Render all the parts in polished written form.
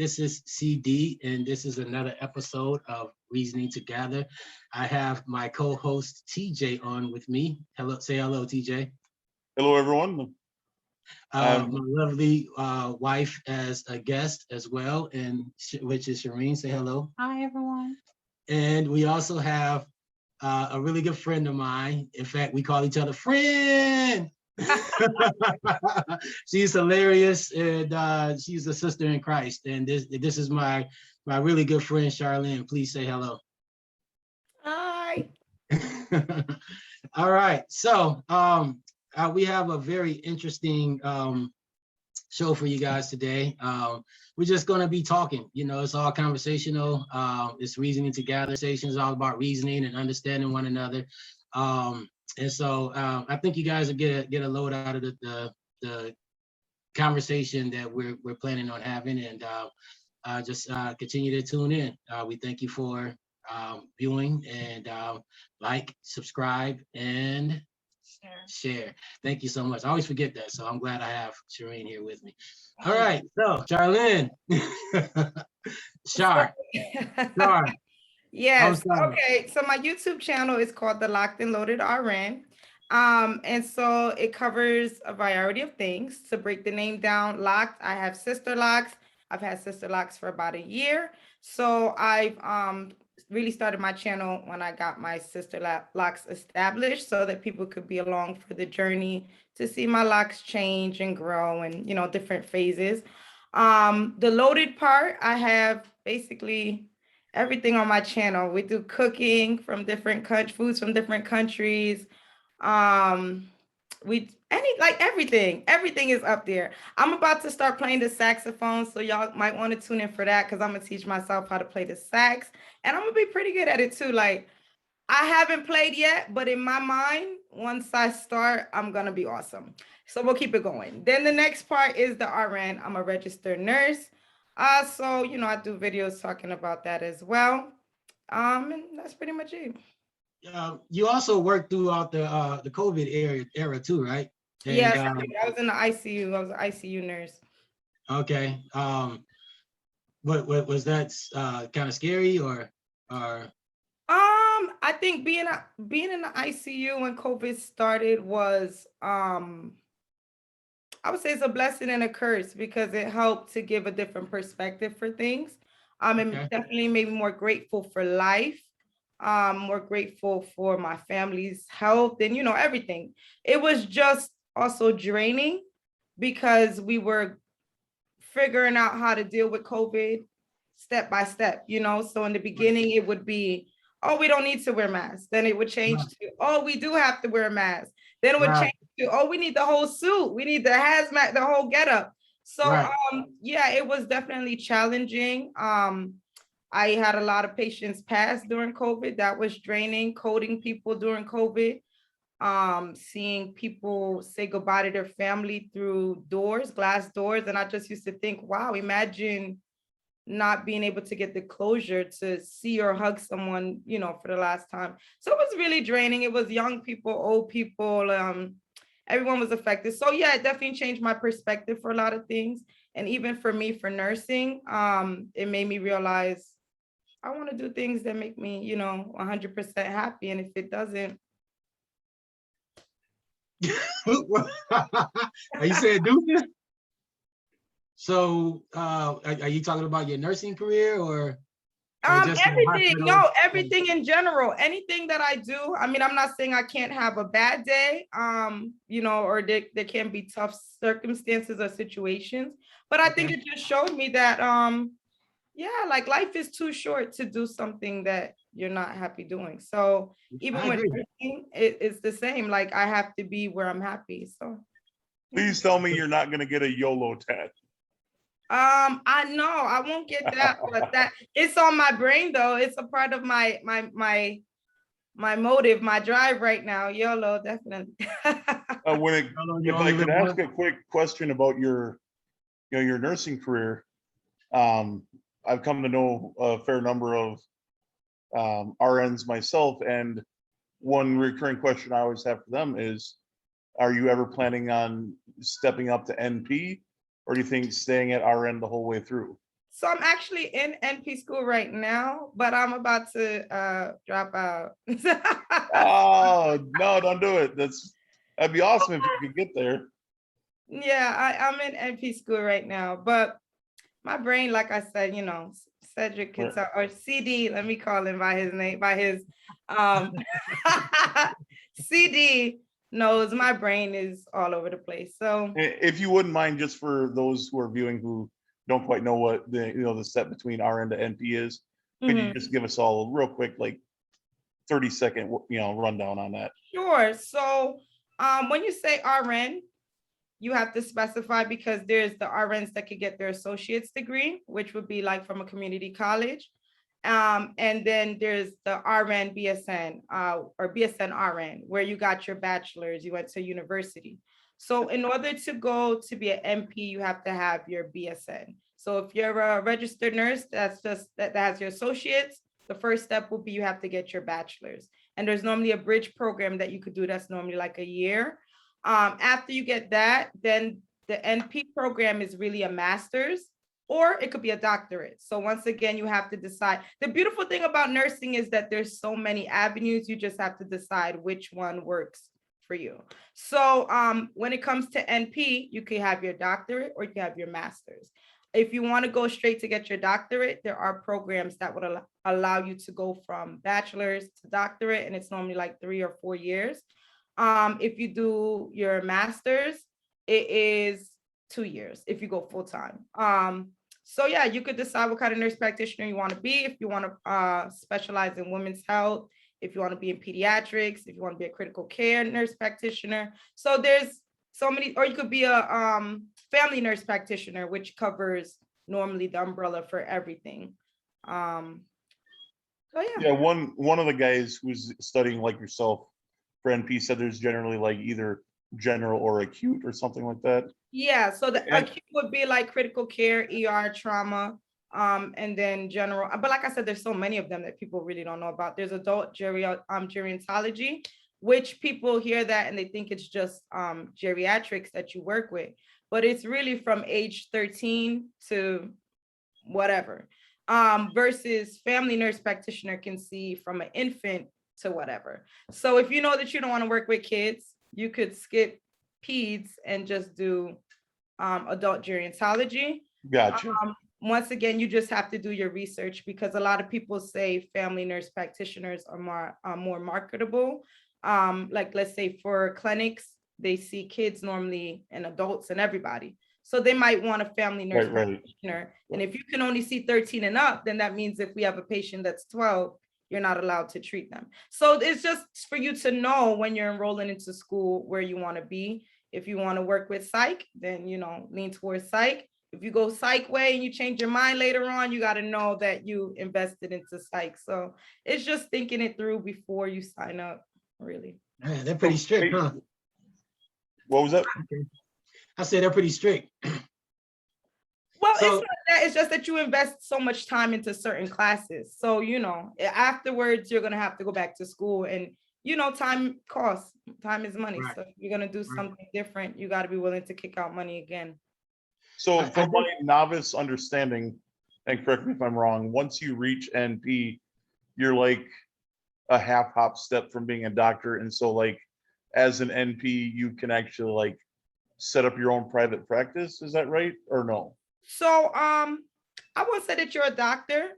This is CD, and this is another episode of Reasoning Together. I have my co-host TJ on with me. Hello, say hello, TJ. Hello, everyone. My lovely wife as a guest as well, and which is Shireen. Say hello. Hi, everyone. And we also have a really good friend of mine. In fact, we call each other friend. She's hilarious, and she's a sister in Christ. And this is my really good friend Charlene. Please say hello. Hi. All right, so we have a very interesting show for you guys today. We're just going to be talking. You know, it's all conversational. It's reasoning together. Conversation is all about reasoning and understanding one another. And so I think you guys will get a load out of the conversation that we're planning on having, and just continue to tune in. We thank you for viewing, and like, subscribe, and share. Thank you so much. I always forget that, so I'm glad I have Shireen here with me. All right, so Charlene, Char. Yes. Okay. So my YouTube channel is called the Loc'd and Loaded Rn. And so it covers a variety of things. To break the name down, Loc'd, I have sister locks. I've had sister locks for about a year. So I've really started my channel when I got my sister locks established, so that people could be along for the journey to see my locks change and grow, and different phases. The loaded part, I have basically everything on my channel. We do cooking from different foods from different countries. Everything is up there. I'm about to start playing the saxophone, so y'all might want to tune in for that, because I'm gonna teach myself how to play the sax, and I'm gonna be pretty good at it too. Like, I haven't played yet, but in my mind, once I start, I'm gonna be awesome. So we'll keep it going. Then the next part is the RN. I'm a registered nurse. So I do videos talking about that as well. And that's pretty much it. You also worked throughout the COVID era too, right? And, yes, I was in the ICU. I was an ICU nurse. Okay. What was that kind of scary or? I think being in the ICU when COVID started was I would say it's a blessing and a curse, because it helped to give a different perspective for things. It definitely made me more grateful for life, more grateful for my family's health, and everything. It was just also draining, because we were figuring out how to deal with COVID step by step, So in the beginning, it would be, oh, we don't need to wear masks. Then it would change to, oh, we do have to wear a mask. Then it would change to, oh, we need the whole suit. We need the hazmat, the whole getup. So yeah, it was definitely challenging. I had a lot of patients pass during COVID. That was draining. Coding people during COVID. Seeing people say goodbye to their family through glass doors. And I just used to think, wow, imagine not being able to get the closure to see or hug someone, for the last time. So it was really draining. It was young people, old people, everyone was affected. So yeah, it definitely changed my perspective for a lot of things. And even for me, for nursing, it made me realize I want to do things that make me, 100% happy. And if it doesn't. Are you saying deuces? So are you talking about your nursing career or just everything? No, everything in general. Anything that I do. I mean, I'm not saying I can't have a bad day, or there can be tough circumstances or situations. But I think it just showed me that yeah, like life is too short to do something that you're not happy doing. So even with nursing, it's the same. Like, I have to be where I'm happy. So please tell me you're not going to get a YOLO tat. I know I won't get that, but that it's on my brain though. It's a part of my motive, my drive right now. YOLO, definitely. If I could ask a quick question about your nursing career, I've come to know a fair number of RNs myself, and one recurring question I always have for them is, are you ever planning on stepping up to NP, or do you think staying at RN the whole way through? So I'm actually in NP school right now, but I'm about to drop out. Oh, no, don't do it. That'd be awesome if you could get there. Yeah, I'm in NP school right now, but my brain, like I said, Cedric Right. or CD, let me call him by his name, by his um CD knows my brain is all over the place. So If you wouldn't mind, just for those who are viewing who don't quite know what the step between RN to NP is, could you mhm. just give us all a real quick, like 30-second, rundown on that? Sure. So when you say RN, you have to specify because there's the RNs that could get their associate's degree, which would be like from a community college. And then there's the RN BSN or BSN RN, where you got your bachelor's, you went to university. So in order to go to be an NP, you have to have your BSN. So if you're a registered nurse, that has your associates, the first step will be you have to get your bachelor's. And there's normally a bridge program that you could do that's normally like a year. After you get that, then the NP program is really a master's, or it could be a doctorate. So once again, you have to decide. The beautiful thing about nursing is that there's so many avenues. You just have to decide which one works for you. So when it comes to NP, you can have your doctorate or you can have your master's. If you want to go straight to get your doctorate, there are programs that would allow you to go from bachelor's to doctorate, and it's normally like 3 or 4 years. If you do your master's, it is 2 years if you go full time. So yeah, you could decide what kind of nurse practitioner you want to be. If you want to specialize in women's health, if you want to be in pediatrics, if you want to be a critical care nurse practitioner. So there's so many, or you could be a family nurse practitioner, which covers normally the umbrella for everything. So yeah. Yeah, one of the guys who's studying like yourself for NP said there's generally like either general or acute or something like that. Yeah, so the And acute would be like critical care, ER, trauma, and then general. But like I said, there's so many of them that people really don't know about. There's adult gerontology, which people hear that and they think it's just geriatrics that you work with, but it's really from age 13 to whatever. Versus family nurse practitioner can see from an infant to whatever. So if you know that you don't want to work with kids, you could skip peds and just do adult gerontology. gotcha. Once again, you just have to do your research because a lot of people say family nurse practitioners are more marketable. Like let's say for clinics, they see kids normally and adults and everybody. So they might want a family nurse practitioner. And if you can only see 13 and up, then that means if we have a patient that's 12, you're not allowed to treat them. So it's just for you to know when you're enrolling into school where you want to be. If you want to work with psych, then, lean towards psych. If you go psych way and you change your mind later on, you got to know that you invested into psych. So it's just thinking it through before you sign up, really. Man, they're pretty strict, huh? What was that? I said they're pretty strict. Well, so, it's not that, it's just that you invest so much time into certain classes. So, afterwards, you're going to have to go back to school and, time costs. Time is money. Right. So if you're going to do something different, you got to be willing to kick out money again. So from my novice understanding, and correct me if I'm wrong, once you reach NP, you're like a half hop step from being a doctor. And so like as an NP, you can actually like set up your own private practice. Is that right or no? So I won't say that you're a doctor,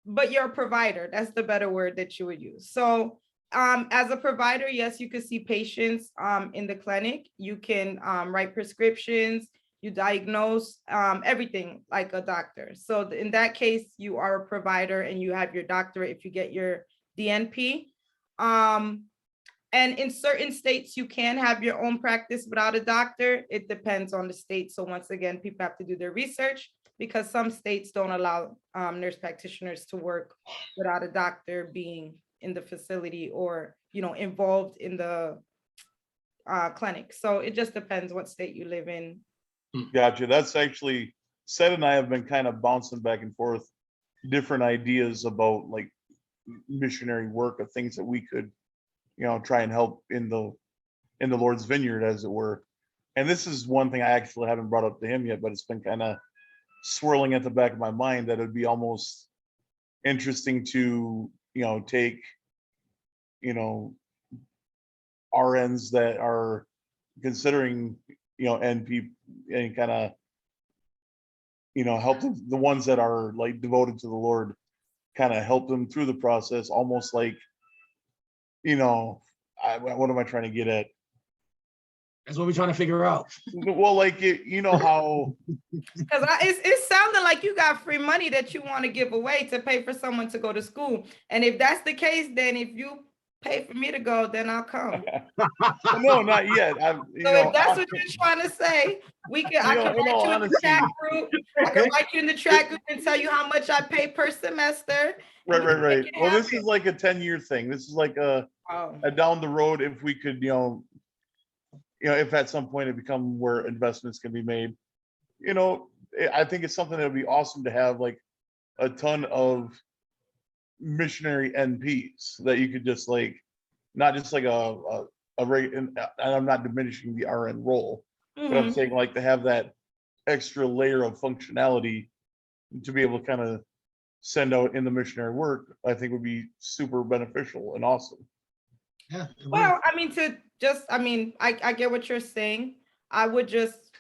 but you're a provider. That's the better word that you would use. So as a provider, yes, you can see patients in the clinic. You can write prescriptions, you diagnose everything like a doctor. So in that case, you are a provider and you have your doctorate if you get your DNP. And in certain states, you can have your own practice without a doctor. It depends on the state. So once again, people have to do their research because some states don't allow nurse practitioners to work without a doctor being in the facility or, involved in the clinic. So it just depends what state you live in. Gotcha. That's actually, Seth and I have been kind of bouncing back and forth different ideas about like missionary work of things that we could try and help in the Lord's vineyard, as it were. And this is one thing I actually haven't brought up to him yet, but it's been kind of swirling at the back of my mind that it'd be almost interesting to, take, RNs that are considering, NP, and kind of, help them, the ones that are like devoted to the Lord, kind of help them through the process, almost like, what am I trying to get at? That's what we're trying to figure out. Well, like, how. Because it sounded like you got free money that you want to give away to pay for someone to go to school. And if that's the case, then if you pay for me to go, then I'll come. No, not yet. So if that's what you're trying to say, I can write you in the chat group. I can write you in the chat group and tell you how much I pay per semester. Right. Well, this is like a 10-year thing. This is like a down the road, if we could, if at some point it become where investments can be made, I think it's something that would be awesome to have, like a ton of missionary NPs that you could just like, not just like a and I'm not diminishing the RN role, but I'm saying like to have that extra layer of functionality to be able to kind of send out in the missionary work, I think would be super beneficial and awesome. Yeah. Well, I mean, I get what you're saying. I would just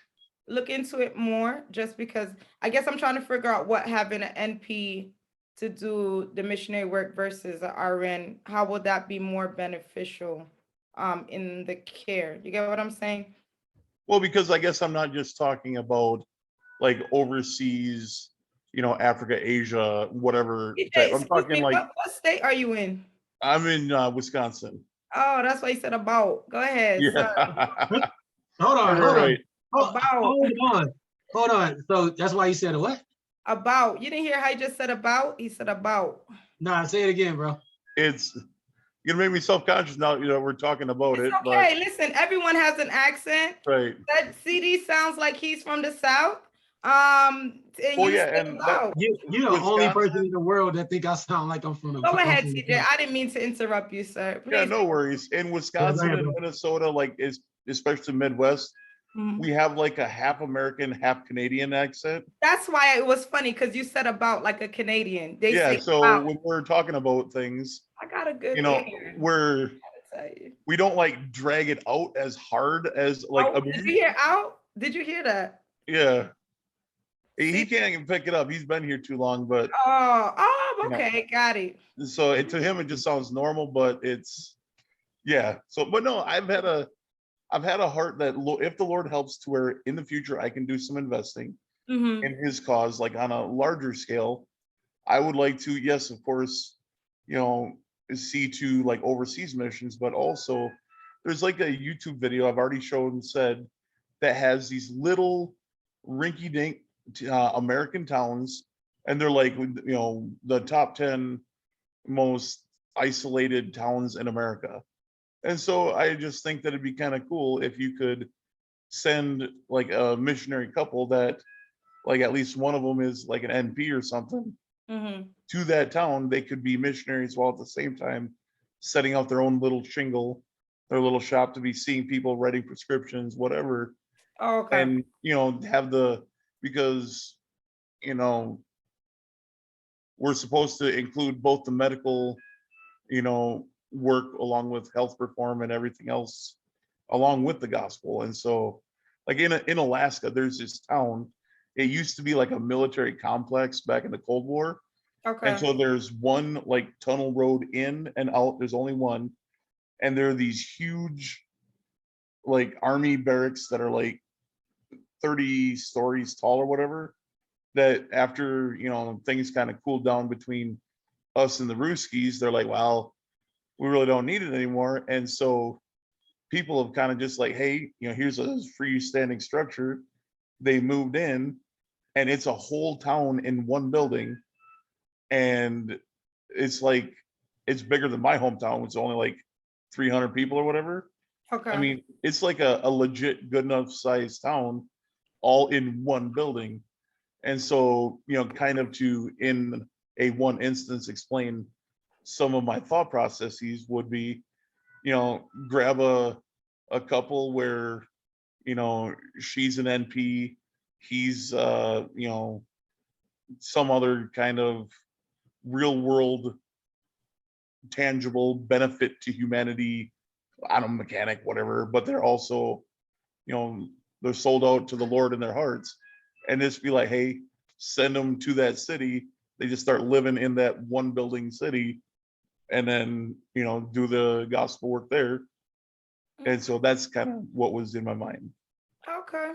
look into it more, just because I guess I'm trying to figure out what having an NP to do the missionary work versus an RN, how would that be more beneficial in the care? You get what I'm saying? Well, because I guess I'm not just talking about like overseas, Africa, Asia, whatever. I'm talking like, what state are you in? I'm in Wisconsin. Oh, that's why you said about. Go ahead. Yeah. Hold on. Right. Hold on. So that's why you said what? About. You didn't hear how he just said about? He said about. Nah, say it again, bro. It's gonna make me self-conscious now, we're talking about it's it. Okay, but listen, everyone has an accent. Right. That CD sounds like he's from the South. Well, yeah, and you're the only person in the world that think I sound like I'm from the. Go ahead, CJ. I didn't mean to interrupt you, sir. Please. Yeah, no worries. In Wisconsin and Minnesota, like especially Midwest, we have like a half American, half Canadian accent. That's why it was funny, because you said about like a Canadian. They say so about. When we're talking about things, I got a good ear. We don't like drag it out as hard as like. Did you hear out? Did you hear that? Yeah. He can't even pick it up. He's been here too long, but okay, got it. So to him, it just sounds normal, but it's So, but no, I've had a heart that if the Lord helps to where in the future I can do some investing in His cause, like on a larger scale, I would like to, yes, of course, see to like overseas missions, but also there's like a YouTube video I've already said that has these little rinky-dink American towns, and they're like, the top 10 most isolated towns in America. And so I just think that it'd be kind of cool if you could send like a missionary couple that like at least one of them is like an NP or something to that town. They could be missionaries while at the same time setting out their own little shingle, their little shop to be seeing people, writing prescriptions, whatever. Okay. And have because we're supposed to include both the medical work along with health reform and everything else along with the gospel. And so like in Alaska, there's this town. It used to be like a military complex back in the Cold War. Okay. And so there's one like tunnel road in and out. There's only one. And there are these huge like army barracks that are like 30 stories tall or whatever, that after things kind of cooled down between us and the Ruskies, they're like, well, we really don't need it anymore. And so people have kind of just like, hey, here's a freestanding structure. They moved in, and it's a whole town in one building, and it's like it's bigger than my hometown. It's only like 300 people or whatever. Okay. I mean, it's like a legit good enough sized town all in one building. And so, kind of to, in a one instance, explain some of my thought processes would be, grab a couple where, she's an NP, he's, some other kind of real world tangible benefit to humanity. I don't know, mechanic, whatever, but they're also, they're sold out to the Lord in their hearts. And just be like, hey, send them to that city. They just start living in that one building city, and then, do the gospel work there. And so that's kind of what was in my mind. Okay.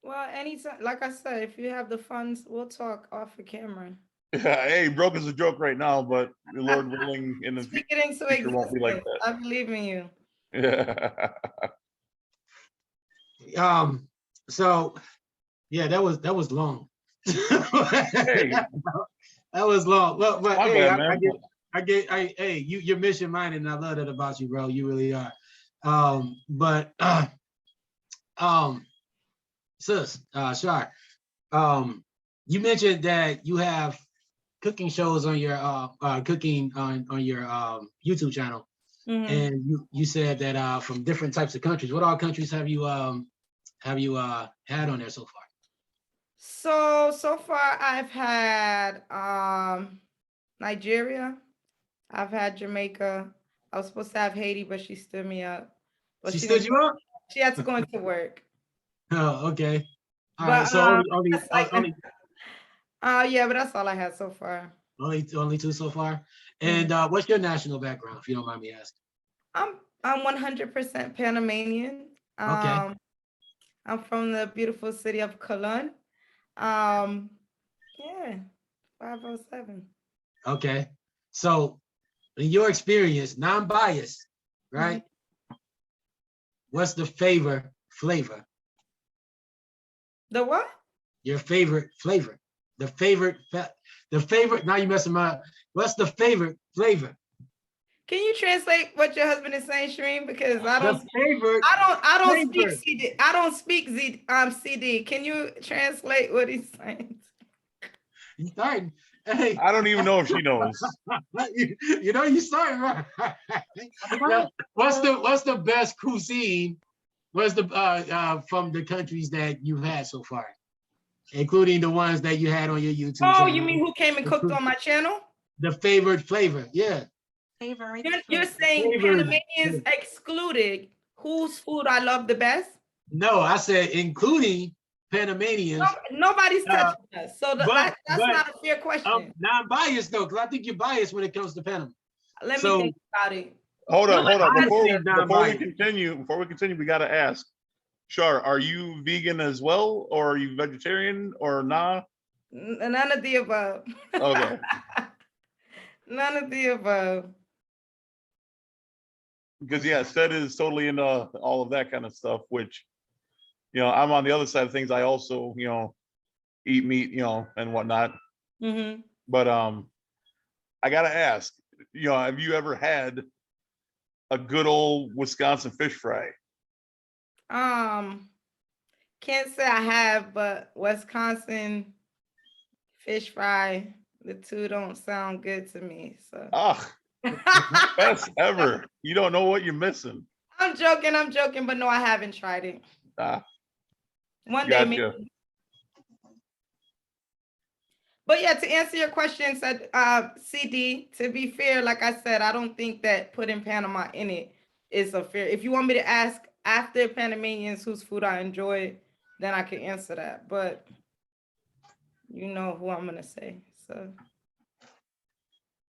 Well, anytime, like I said, if you have the funds, we'll talk off the camera. Hey, broke is a joke right now, but the Lord willing, in the future won't be like that. I believe in you. Yeah. So yeah, that was long. Hey, that was long. But my hey, bad, man. hey, you're mission minded, and I love that about you, bro. You really are. Sis, Shar, you mentioned that you have cooking shows on your cooking on your YouTube channel, and you said that from different types of countries. What all countries have you had on there so far? So far I've had Nigeria, I've had Jamaica. I was supposed to have Haiti, but she stood me up. But she stood you up? She had to go into work. Oh, okay. All But, right. So yeah, but that's all I had so far. Only two so far. And what's your national background, if you don't mind me asking? I'm 100% Panamanian. Okay. I'm from the beautiful city of Cologne. Yeah, 507. Okay. So in your experience, non-biased, right? What's the favorite flavor? The what? Your favorite flavor. The favorite, now you messing up. What's the favorite flavor? Can you translate what your husband is saying, Shereen? Because I don't speak CD. I don't speak CD. Can you translate what he's saying? You starting. Hey. I don't even know if she knows. You starting right. What's the best cuisine? What's the from the countries that you've had so far, including the ones that you had on your YouTube channel? You mean who came and cooked on my channel? The favorite flavor, yeah. You're saying Panamanians excluded, whose food I love the best? No, I said including Panamanians. Nobody's touching us, so that's not a fair question. I'm non-biased though, because I think you're biased when it comes to Panama. Let me think about it. Hold on. Before we continue, we gotta ask, Shar, are you vegan as well, or are you vegetarian, or nah? None of the above. Okay. None of the above. Because yeah, Seth is totally into all of that kind of stuff, which, I'm on the other side of things. I also, eat meat, and whatnot. But I gotta ask, have you ever had a good old Wisconsin fish fry? Can't say I have, but Wisconsin fish fry, the two don't sound good to me. So best ever. You don't know what you're missing. I'm joking, but no, I haven't tried it. One day maybe. But yeah, to answer your question, said CD, to be fair, like I said, I don't think that putting Panama in it is a fair. If you want me to ask after Panamanians whose food I enjoy, then I can answer that. But you know who I'm gonna say. So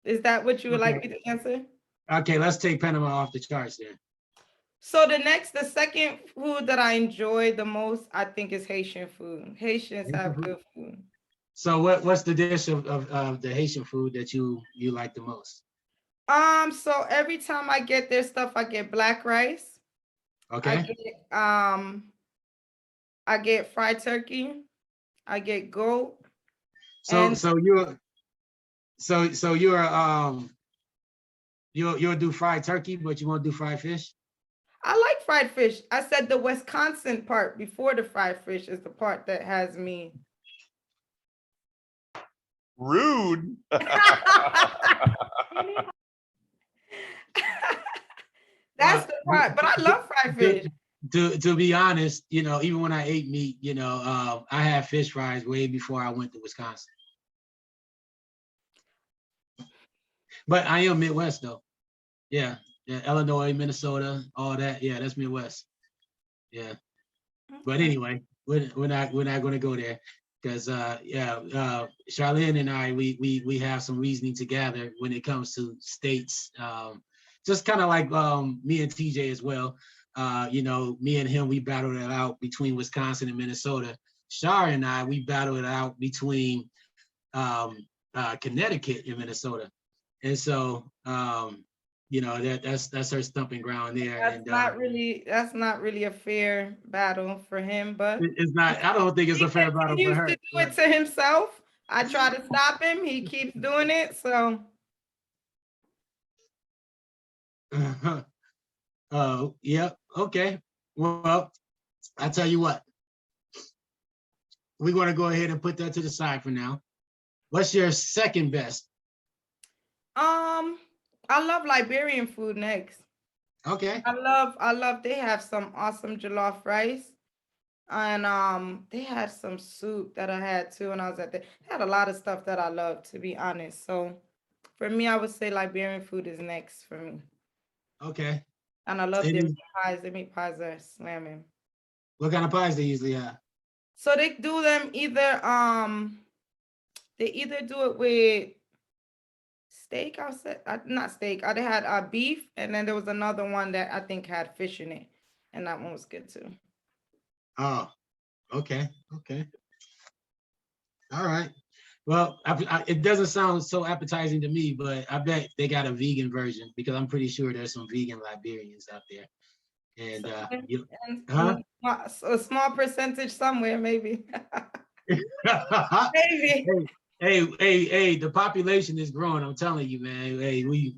is that what you would like me to answer? Okay, let's take Panama off the charts then. So the second food that I enjoy the most, I think, is Haitian food. Haitians have good food. So what's the dish of the Haitian food that you like the most? So every time I get their stuff, I get black rice. Okay. I get fried turkey. I get goat. So you'll do fried turkey, but you won't do fried fish? I like fried fish. I said the Wisconsin part before the fried fish is the part that has me. Rude. That's the part, but I love fried fish. to be honest, even when I ate meat, I had fish fries way before I went to Wisconsin. But I am Midwest though. Yeah, Illinois, Minnesota, all that. Yeah, that's Midwest. Yeah. But anyway, we're not going to go there because Charlene and I we have some reasoning to gather when it comes to states. Just kind of like me and TJ as well. Me and him, we battled it out between Wisconsin and Minnesota. Shar and I, we battled it out between Connecticut and Minnesota. And so that's her stumping ground there. That's not really a fair battle for him, but it's not. I don't think it's a fair battle for her. He used to do it to himself. I try to stop him. He keeps doing it. So. Yeah. Okay. Well, I tell you what. We're going to go ahead and put that to the side for now. What's your second best? I love Liberian food next. Okay. I love they have some awesome jollof rice. And they had some soup that I had too when I was at there. They had a lot of stuff that I love, to be honest. So for me, I would say Liberian food is next for me. Okay. And I love their pies. They make pies that are slamming. What kind of pies they usually have? So they do them either do it with steak. I said not steak. They had beef, and then there was another one that I think had fish in it, and that one was good too. Oh, okay. All right. Well, it doesn't sound so appetizing to me, but I bet they got a vegan version because I'm pretty sure there's some vegan Liberians out there. And a small percentage somewhere, maybe. Maybe. Hey, the population is growing. I'm telling you, man. Hey, we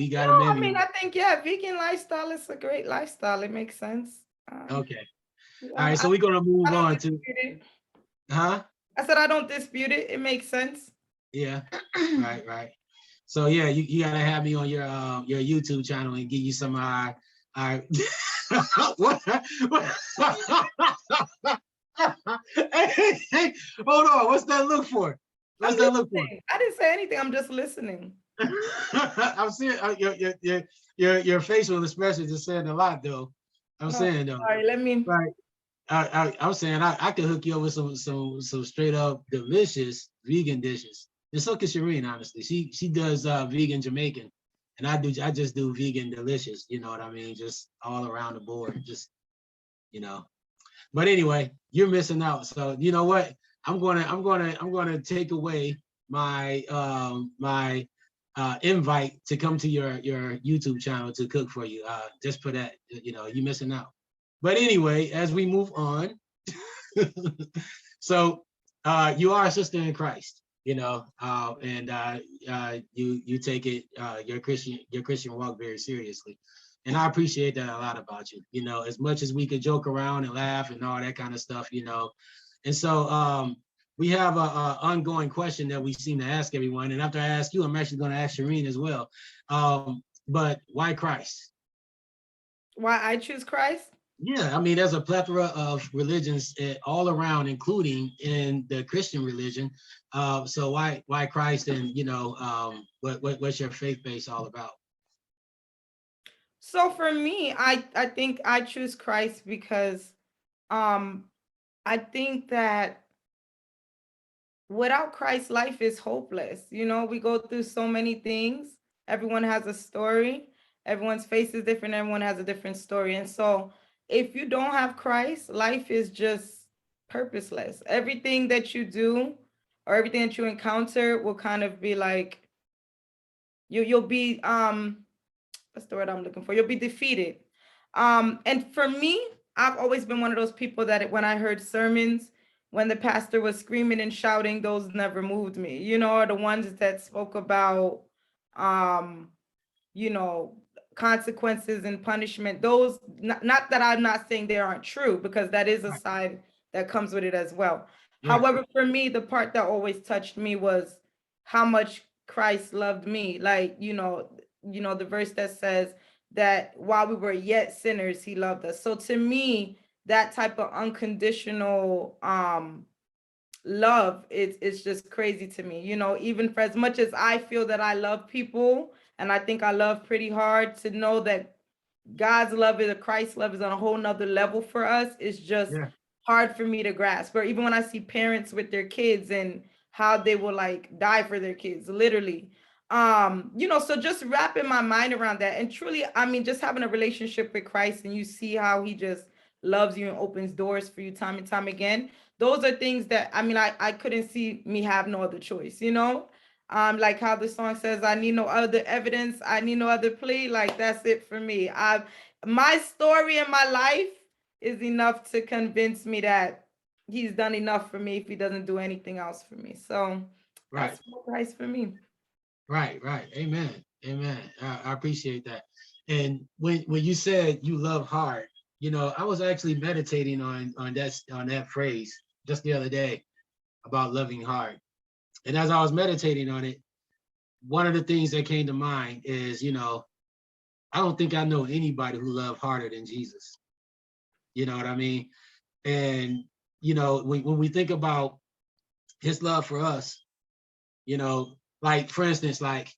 got them. I mean, I think vegan lifestyle is a great lifestyle. It makes sense. Okay. All right, so we're gonna move on to. Huh? I said I don't dispute it. It makes sense. Yeah. Right. So yeah, you gotta have me on your YouTube channel and give you some what? Hey, hold on. What's that look for? What's that look for? I didn't say anything. I'm just listening. I'm seeing your facial expressions is saying a lot, though. Saying though. Sorry, let me. Right. I'm saying I could hook you up with some straight up delicious vegan dishes. And so can Shireen, honestly. She does vegan Jamaican, and I just do vegan delicious. You know what I mean? Just all around the board. Just But anyway, you're missing out. So you know what? I'm gonna take away my invite to come to your YouTube channel to cook for you. Just for that, you're missing out. But anyway, as we move on, so you are a sister in Christ, and you take it your Christian walk very seriously, and I appreciate that a lot about you. As much as we could joke around and laugh and all that kind of stuff, and so we have a ongoing question that we seem to ask everyone, and after I ask you, I'm actually going to ask Shireen as well. But why Christ? Why I choose Christ? Yeah, I mean, there's a plethora of religions all around, including in the Christian religion. So why Christ, and what's your faith base all about? So for me, I think I choose Christ because I think that without Christ, life is hopeless. We go through so many things. Everyone has a story. Everyone's face is different. Everyone has a different story. And so if you don't have Christ, life is just purposeless. Everything that you do or everything that you encounter will kind of be like, you'll be, what's the word I'm looking for? You'll be defeated. And for me, I've always been one of those people that when I heard sermons, when the pastor was screaming and shouting, those never moved me, or the ones that spoke about, consequences and punishment. Those, not that I'm not saying they aren't true, because that is a side that comes with it as well. Yeah. However, for me, the part that always touched me was how much Christ loved me. Like, the verse that says, that while we were yet sinners, he loved us. So to me, that type of unconditional love, it's just crazy to me. You know, even for as much as I feel that I love people, and I think I love pretty hard, to know that God's love is, a Christ love is on a whole nother level for us, is just Yeah. hard for me to grasp. Or even when I see parents with their kids and how they will like die for their kids, literally. You know, so just wrapping my mind around that. And truly, I mean, just having a relationship with Christ, and you see how he just loves you and opens doors for you time and time again. Those are things that, I mean, I couldn't see me have no other choice, you know? Like how the song says, I need no other evidence, I need no other plea. Like that's it for me. My story in my life is enough to convince me that he's done enough for me if he doesn't do anything else for me. So Right. that's Christ for me. Right. Right. Amen. Amen. I appreciate that. And when you said you love hard, you know, I was actually meditating on that phrase just the other day about loving hard. And as I was meditating on it, one of the things that came to mind is, you know, I don't think I know anybody who loved harder than Jesus. You know what I mean? And, you know, when we think about his love for us, you know, like for instance, like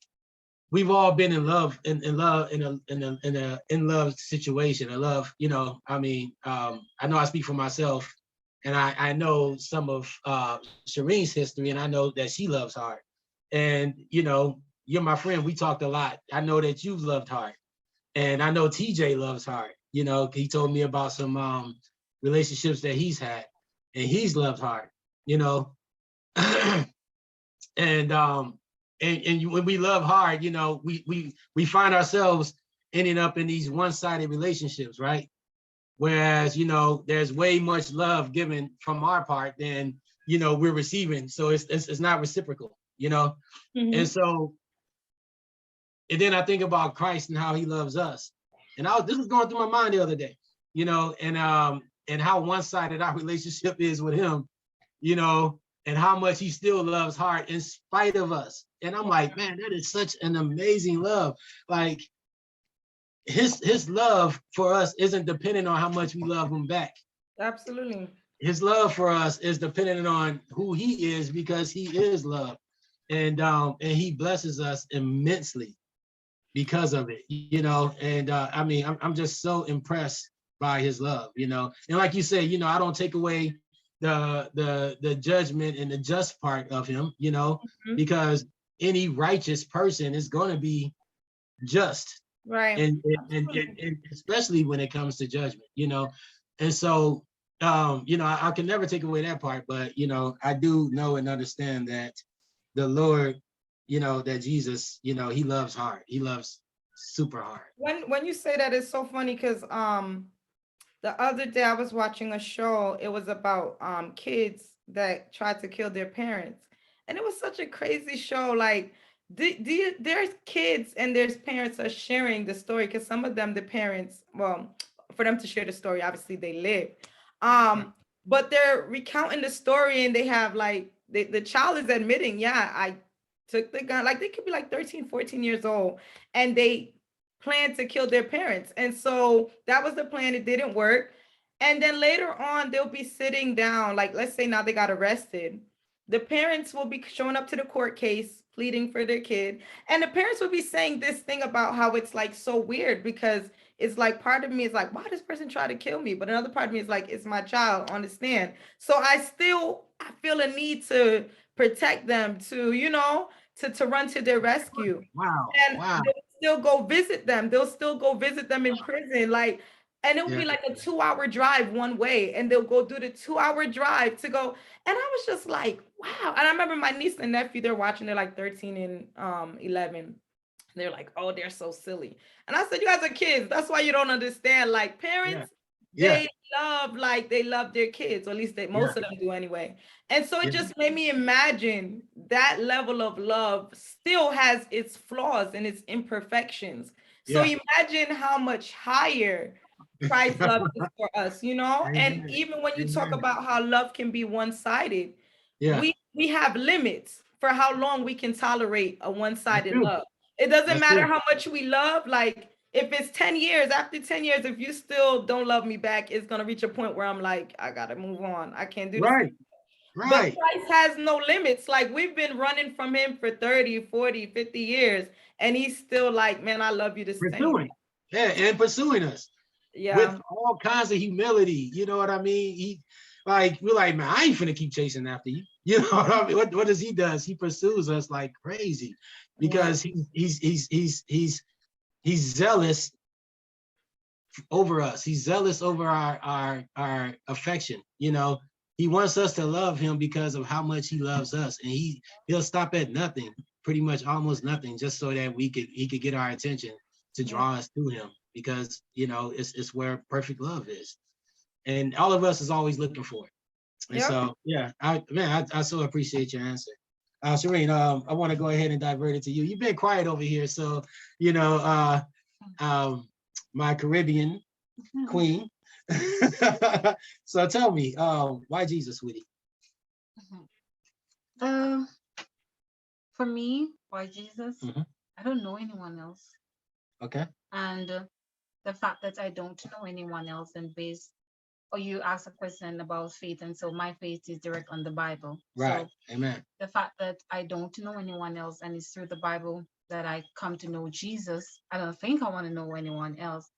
we've all been in love, in love situation, a love, you know, I mean, I know I speak for myself, and I know some of Shireen's history, and I know that she loves hard. And, you know, you're my friend, we talked a lot. I know that you've loved hard. And I know TJ loves hard. You know, he told me about some relationships that he's had, and he's loved hard, you know. and when we love hard, you know, we find ourselves ending up in these one-sided relationships, right? Whereas, you know, there's way much love given from our part than, you know, we're receiving. So it's not reciprocal, you know. Mm-hmm. And so, and then I think about Christ and how he loves us. And this was going through my mind the other day, you know, and how one-sided our relationship is with him, you know, and how much he still loves hard in spite of us. And I'm like, man, that is such an amazing love. Like his love for us isn't dependent on how much we love him back. Absolutely. His love for us is dependent on who he is, because he is love. And he blesses us immensely because of it, you know. And I mean, I'm just so impressed by his love, you know. And like you say, you know, I don't take away the judgment and the just part of him, you know, because any righteous person is going to be just, Right. and especially when it comes to judgment, you know. And so you know, I can never take away that part, but you know, I do know and understand that the Lord, you know, that Jesus, you know, he loves hard. He loves super hard. When you say that, it's so funny because the other day I was watching a show. It was about kids that tried to kill their parents. And it was such a crazy show. Like there's kids and there's parents are sharing the story, because some of them, the parents, well, for them to share the story, obviously they live. But they're recounting the story, and they have like the child is admitting, yeah, I took the gun. Like they could be like 13, 14 years old, and they plan to kill their parents. And so that was the plan. It didn't work. And then later on, they'll be sitting down, like let's say now they got arrested. The parents will be showing up to the court case, pleading for their kid. And the parents will be saying this thing about how it's like so weird, because it's like part of me is like, why this person try to kill me? But another part of me is like, it's my child, understand? So I feel a need to protect them, to, you know, to run to their rescue. Wow. And Wow. they'll still go visit them. They'll still go visit them in prison. Like, and it'll be like a 2-hour drive one way, and they'll go do the 2-hour drive to go. And I was just like, wow. And I remember my niece and nephew, they're watching, they're like 13 and 11. They're like, oh, they're so silly. And I said, you guys are kids. That's why you don't understand. Like parents, they love their kids, or at least most of them do anyway. And so it just made me imagine that level of love still has its flaws and its imperfections. So imagine how much higher Christ's love is for us, you know? And even when you talk about how love can be one-sided, we have limits for how long we can tolerate a one-sided love. It doesn't matter how much we love. Like if it's 10 years, after 10 years, if you still don't love me back, it's gonna reach a point where I'm like, I gotta move on. I can't do this. Right. But Right. Christ has no limits. Like, we've been running from him for 30, 40, 50 years, and he's still like, man, I love you the same. Pursuing. Yeah, and pursuing us. Yeah. With all kinds of humility. You know what I mean? We're like, man, I ain't finna keep chasing after you. You know what I mean? What does he does? He pursues us like crazy because he's zealous over us. He's zealous over our affection. You know, he wants us to love him because of how much he loves us, and he'll stop at nothing, pretty much almost nothing, just so that he could get our attention to draw us to him, because you know it's where perfect love is, and all of us is always looking for it. And so yeah, I so appreciate your answer. Shireen, I want to go ahead and divert it to you. You've been quiet over here, so you know, my Caribbean queen. So tell me, why Jesus, sweetie? For me, why Jesus? I don't know anyone else. Okay. And the fact that I don't know anyone else, and or you asked a question about faith, and so my faith is direct on the Bible. Right. So amen. The fact that I don't know anyone else, and it's through the Bible that I come to know Jesus, I don't think I want to know anyone else.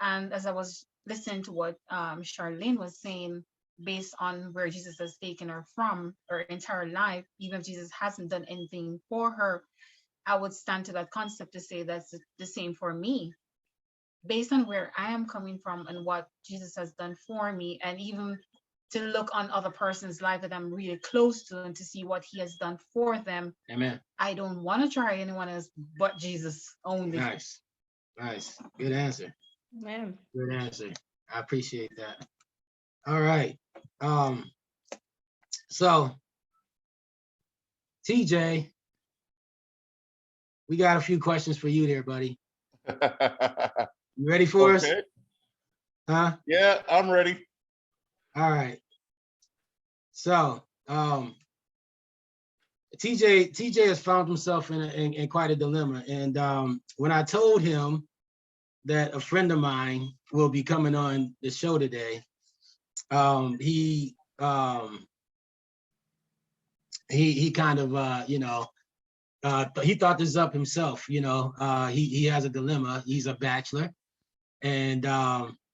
And as I was listening to what Charlene was saying, based on where Jesus has taken her from her entire life, even if Jesus hasn't done anything for her, I would stand to that concept to say that's the same for me. Based on where I am coming from and what Jesus has done for me, and even to look on other person's life that I'm really close to and to see what he has done for them. Amen. I don't want to try anyone else but Jesus only. Nice. Good answer. Man. Good answer. I appreciate that. All right. So TJ, we got a few questions for you there, buddy. You ready for us? Huh? Yeah, I'm ready. All right. So TJ has found himself in quite a dilemma. And when I told him that a friend of mine will be coming on the show today, he kind of you know, he thought this up himself. You know, he has a dilemma. He's a bachelor, and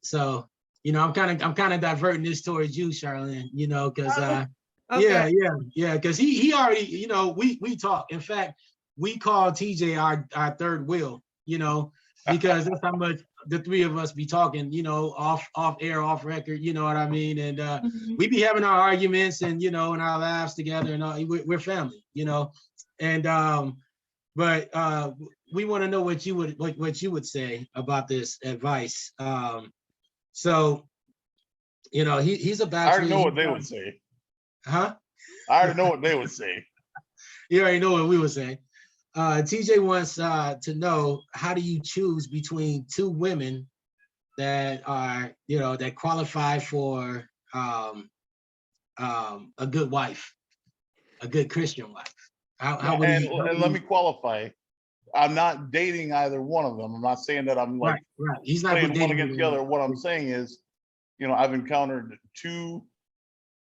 so you know, I'm kind of diverting this towards you, Charlene. You know, because Okay. yeah, because he already, you know, we talk. In fact, we call TJ our third wheel. You know, because that's how much the three of us be talking. You know, off air, off record. You know what I mean? And we be having our arguments and you know, and our laughs together, and all, we're family. You know, and but we want to know what you would say about this advice. So, you know, he's a bachelor. I already know what they would say. Huh? I already know what they would say. You already know what we would say. TJ wants to know, how do you choose between two women that are, you know, that qualify for a good wife, a good Christian wife? How would he? And let me qualify. I'm not dating either one of them. I'm not saying that I'm like right. He's not playing one dating against the other. What I'm saying is, you know, I've encountered two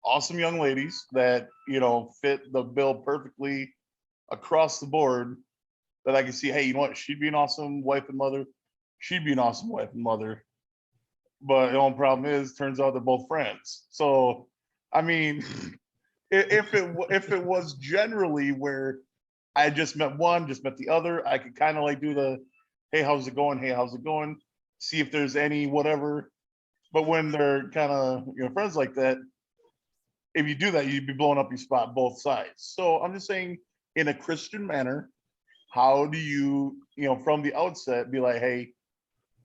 awesome young ladies that, you know, fit the bill perfectly across the board, that I can see, hey, you know what? She'd be an awesome wife and mother. She'd be an awesome wife and mother. But the only problem is, turns out they're both friends. So, I mean, if it was generally where I just met one, just met the other, I could kind of like do the, hey, how's it going? Hey, how's it going? See if there's any whatever. But when they're kind of, you know, friends like that, if you do that, you'd be blowing up your spot both sides. So I'm just saying, in a Christian manner, how do you, you know, from the outset be like, hey,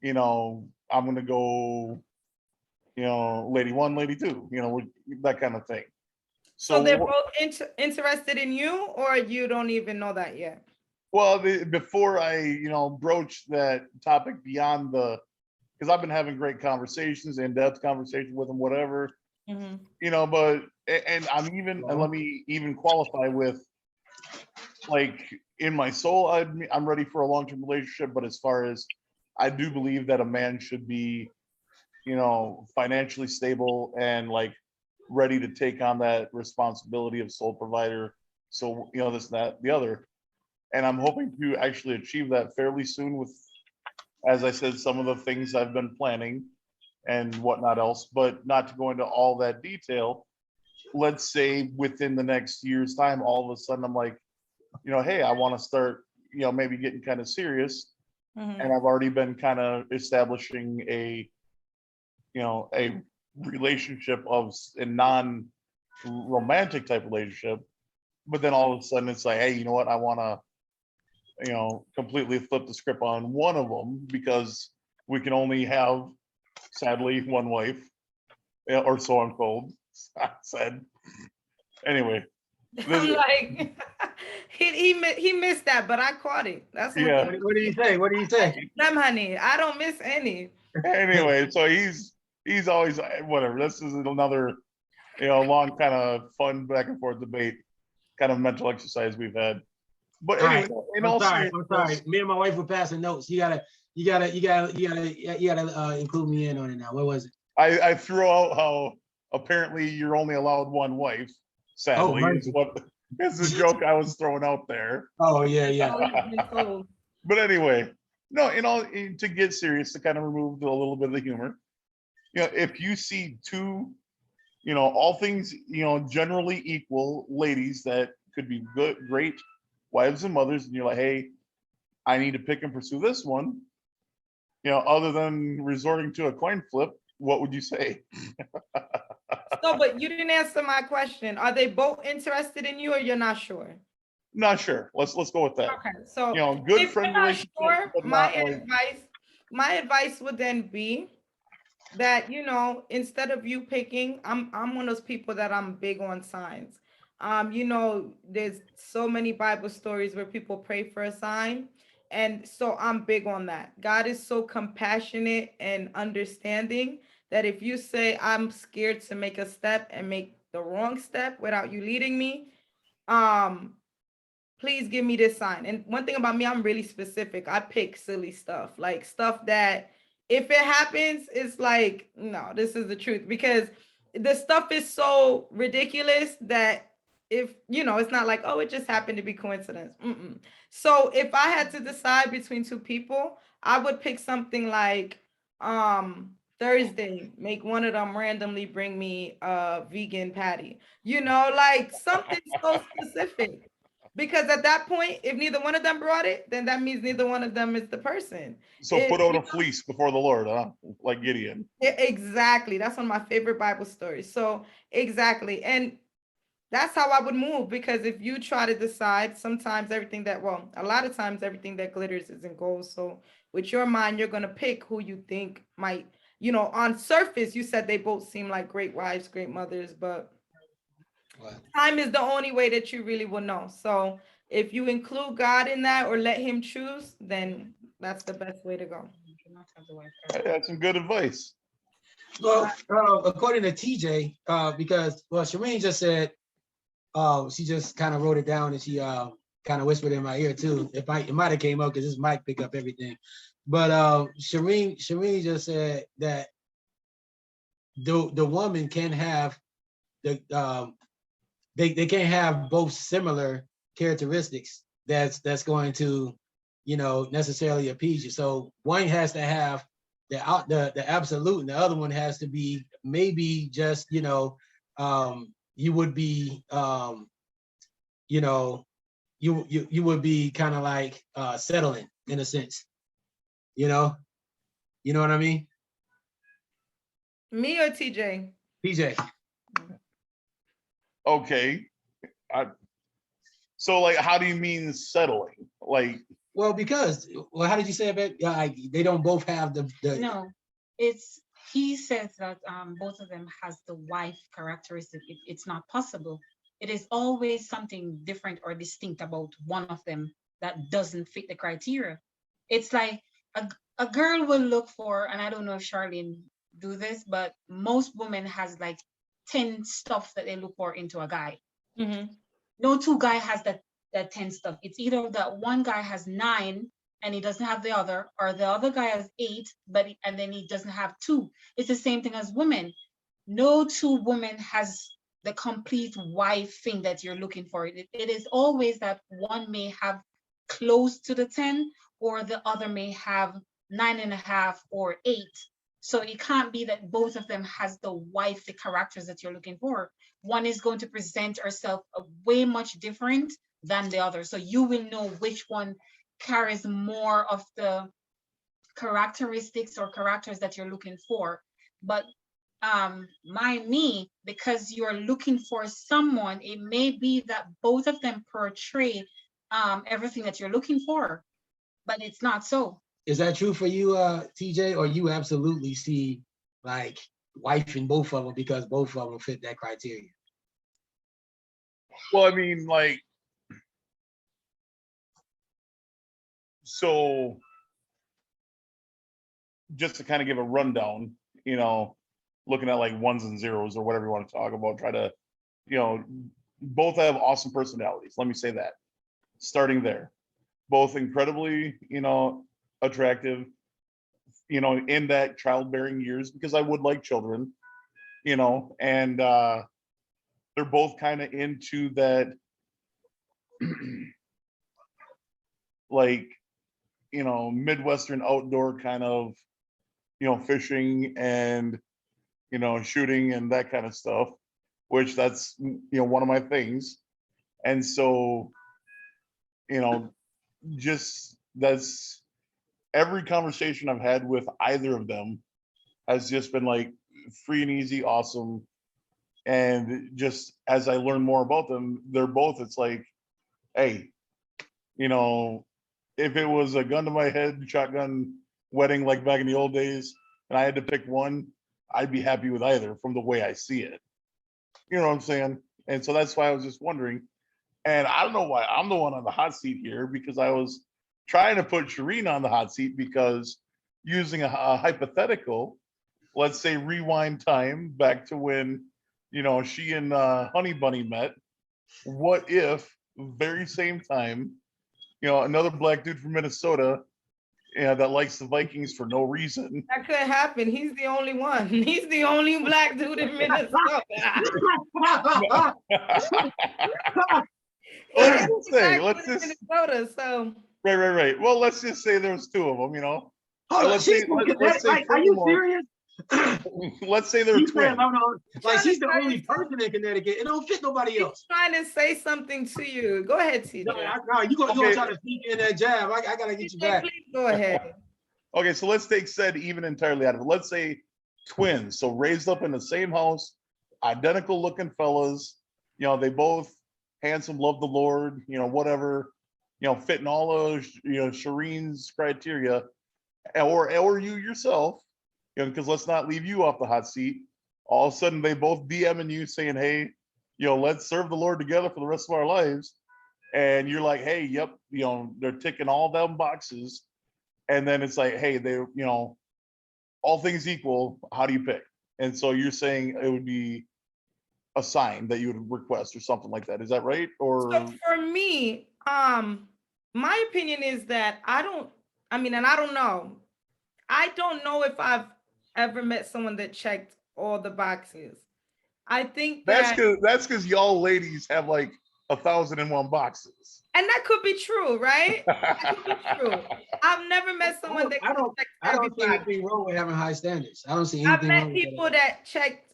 you know, I'm going to go, you know, lady one, lady two, you know, that kind of thing. So they're both interested in you, or you don't even know that yet? Well, before I, you know, broach that topic beyond because I've been having great conversations, in-depth conversations with them, whatever, you know, but, and and let me even qualify with, like, in my soul, I'm ready for a long-term relationship, but as far as I do believe that a man should be, financially stable and like ready to take on that responsibility of sole provider. So, this, that, the other. And I'm hoping to actually achieve that fairly soon with, as I said, some of the things I've been planning and whatnot else, but not to go into all that detail. Let's say within the next year's time, all of a sudden I'm like, hey, I want to start, maybe getting kind of serious. And I've already been kind of establishing a relationship of a non-romantic type relationship. But then all of a sudden it's like, hey, you know what? I want to, completely flip the script on one of them because we can only have, sadly, one wife, or so I'm told. I said. Anyway. I'm like, he missed that, but I caught it. That's what. Yeah. What do you say? What do you say? Them, honey, I don't miss any. Anyway, so he's always whatever. This is another, long kind of fun back and forth debate, kind of mental exercise we've had. But anyway, I'm sorry. Me and my wife were passing notes. You gotta include me in on it now. What was it? I threw out how apparently you're only allowed one wife. Sadly, is the joke I was throwing out there. Oh yeah. But anyway, no, to get serious, to kind of remove a little bit of the humor. If you see two, all things, generally equal ladies that could be good, great wives and mothers, and you're like, hey, I need to pick and pursue this one, other than resorting to a coin flip, what would you say? So, but you didn't answer my question. Are they both interested in you, or you're not sure? Not sure. Let's go with that. Okay, so good friend relationship. Sure, my advice would then be that instead of you picking, I'm one of those people that I'm big on signs. There's so many Bible stories where people pray for a sign. And so I'm big on that. God is so compassionate and understanding that if you say, I'm scared to make a step and make the wrong step without you leading me, please give me this sign. And one thing about me, I'm really specific. I pick silly stuff, like stuff that if it happens, it's like, no, this is the truth, because the stuff is so ridiculous that if, it's not like, oh, it just happened to be coincidence. So if I had to decide between two people, I would pick something like Thursday, make one of them randomly bring me a vegan patty, like something so specific. Because at that point, if neither one of them brought it, then that means neither one of them is the person. So put out a fleece before the Lord, huh? Like Gideon. Exactly. That's one of my favorite Bible stories. So exactly. And that's how I would move, because if you try to decide, a lot of times everything that glitters isn't gold. So with your mind, you're going to pick who you think might, on surface, you said they both seem like great wives, great mothers, but time is the only way that you really will know. So if you include God in that or let him choose, then that's the best way to go. That's some good advice. Well, according to TJ, because Shireen just said, she just kind of wrote it down and she kind of whispered in my ear too. It might have came up because this mic pick up everything. But Shireen just said that the woman can have they can't have both similar characteristics that's going to necessarily appease you. So one has to have the absolute, and the other one has to be maybe just you would be you would be kind of like settling in a sense, you know what I mean? Me or TJ? TJ. Okay. So like, how do you mean settling? Like, well, because how did you say about they don't both have the No, he says that both of them has the wife characteristic. It's not possible. It is always something different or distinct about one of them that doesn't fit the criteria. It's like a girl will look for, and I don't know if Charlene do this, but most women has like 10 stuff that they look for into a guy. No two guy has that 10 stuff. It's either that one guy has 9 and he doesn't have the other, or the other guy has 8, and then he doesn't have 2. It's the same thing as women. No 2 women has the complete wife thing that you're looking for. It is always that one may have close to the 10, or the other may have 9.5 or 8. So it can't be that both of them has the wife, the characters that you're looking for. One is going to present herself way much different than the other. So you will know which one carries more of the characteristics or characters that you're looking for. But because you're looking for someone, it may be that both of them portray everything that you're looking for, but it's not so. Is that true for you, TJ, or you absolutely see like wife in both of them because both of them fit that criteria? Well, I mean, like, so just to kind of give a rundown, you know, looking at like ones and zeros or whatever you want to talk about, try to, you know, both have awesome personalities. Let me say that. Starting there, both incredibly, you know, attractive, you know, in that childbearing years, because I would like children, you know, and they're both kind of into that, like, you know, Midwestern outdoor kind of, you know, fishing and, you know, shooting and that kind of stuff, which that's, you know, one of my things. And so, you know, just that's every conversation I've had with either of them has just been like free and easy, awesome. And just as I learn more about them, they're both, it's like, hey, you know, if it was a gun to my head, shotgun wedding like back in the old days, and I had to pick one, I'd be happy with either from the way I see it. You know what I'm saying? And so that's why I was just wondering. And I don't know why I'm the one on the hot seat here, because I was trying to put Shireen on the hot seat, because using a hypothetical, let's say rewind time back to when, you know, she and Honey Bunny met. What if very same time, you know, another black dude from Minnesota, yeah, that likes the Vikings for no reason. That could happen. He's the only one. He's the only black dude in Minnesota. Let's just Minnesota, so right. Well, let's just say there's 2 of them, you know. Let's say are you serious? Let's say they're twins. Like she's the only person in Connecticut. It don't fit nobody else. He's trying to say something to you. Go ahead, TJ. No, you gonna try to sneak in that jab. I gotta get you back. Please go ahead. Okay, so let's take said even entirely out of it. Let's say twins, so raised up in the same house, identical looking fellas. You know, they both handsome, love the Lord. You know, whatever. You know, fitting all those, you know, Shireen's criteria, or you yourself. You know, because let's not leave you off the hot seat. All of a sudden, they both DMing you saying, "Hey, you know, let's serve the Lord together for the rest of our lives." And you're like, "Hey, yep," you know, they're ticking all them boxes. And then it's like, "Hey, they, you know, all things equal, how do you pick?" And so you're saying it would be a sign that you would request or something like that. Is that right? Or so for me, my opinion is that I don't know. I don't know if I've ever met someone that checked all the boxes. I think that's because y'all ladies have like 1,001 boxes. And that could be true, right? That could be true. I've never met someone that I don't see anything wrong with having high standards. I don't see anything wrong. I've met met people that checked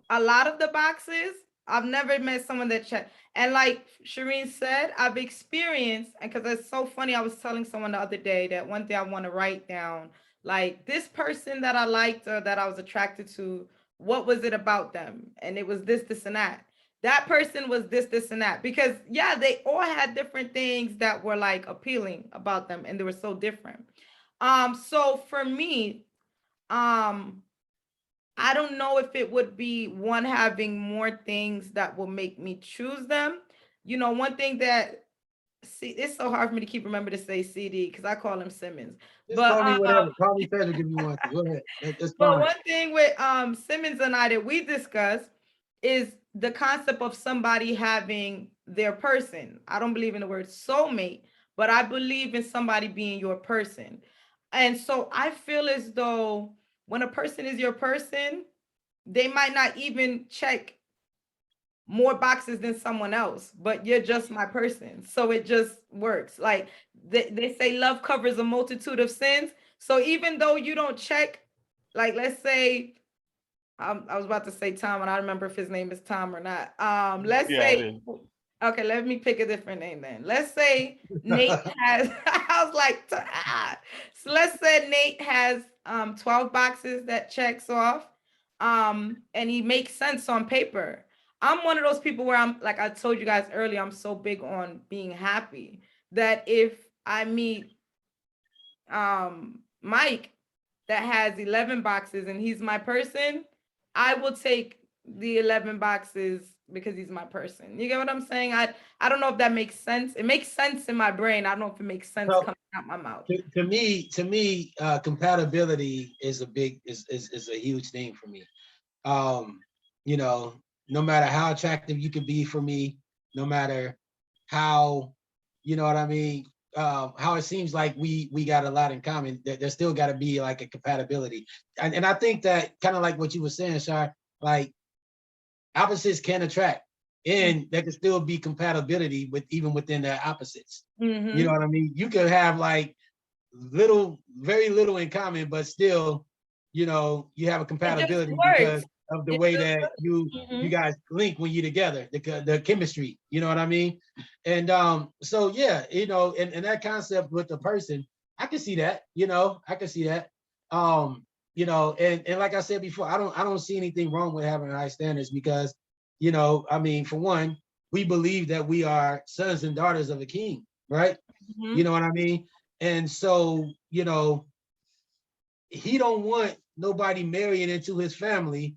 a lot of the boxes. I've never met someone that checked. And like Shireen said, I've experienced, and because it's so funny, I was telling someone the other day that one day I want to write down, like, this person that I liked or that I was attracted to, what was it about them? And it was this, and that. That person was this, and that. Because yeah, they all had different things that were like appealing about them, and they were so different. So for me, I don't know if it would be one having more things that will make me choose them. You know, one thing that, see, it's so hard for me to keep remember to say CD because I call him Simmons. Just call me whatever. Call me Cedric if you want to. Go ahead. That's fine. But one thing with Simmons and I that we discussed is the concept of somebody having their person. I don't believe in the word soulmate, but I believe in somebody being your person. And so I feel as though when a person is your person, they might not even check more boxes than someone else, but you're just my person. So it just works. Like they say love covers a multitude of sins. So even though you don't check, like let's say, I was about to say Tom, and I don't remember if his name is Tom or not. Let's Yeah, it say, is. okay, let me pick a different name then. Let's say Nate has, I was like, so let's say Nate has 12 boxes that checks off, and he makes sense on paper. I'm one of those people where I'm like I told you guys earlier, I'm so big on being happy that if I meet Mike that has 11 boxes and he's my person, I will take the 11 boxes because he's my person. You get what I'm saying? I don't know if that makes sense. It makes sense in my brain. I don't know if it makes sense So, coming out my mouth. to me, compatibility is a huge thing for me. Um, you know, no matter how attractive you could be for me, no matter how, you know what I mean, how it seems like we got a lot in common, there still got to be like a compatibility. And I think that kind of like what you were saying, Shar, like opposites can attract, and there can still be compatibility with even within the opposites. You know what I mean? You could have like very little in common, but still, you know, you have a It just compatibility works. because of the It way just that works. you guys link when you're together, the chemistry, you know what I mean? And so yeah, you know, and that concept with the person, I can see that, you know, I can see that. You know, and like I said before, I don't see anything wrong with having high standards because, you know, I mean, for one, we believe that we are sons and daughters of a king, right? You know what I mean? And so, you know, he don't want nobody marrying into his family.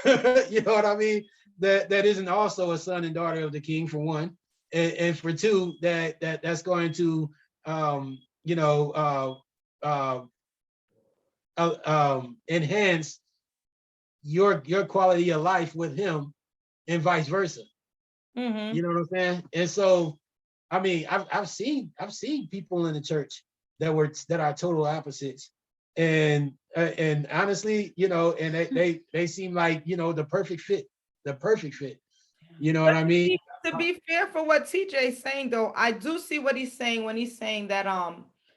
You know what I mean? That isn't also a son and daughter of the king, for one, and for two, that's going to you know enhance your quality of life with him, and vice versa. You know what I'm saying? And so, I mean, I've seen people in the church that are total opposites, and honestly, you know, and they seem like, you know, the perfect fit, You know what I mean? To be fair for what TJ is saying though, I do see what he's saying when he's saying that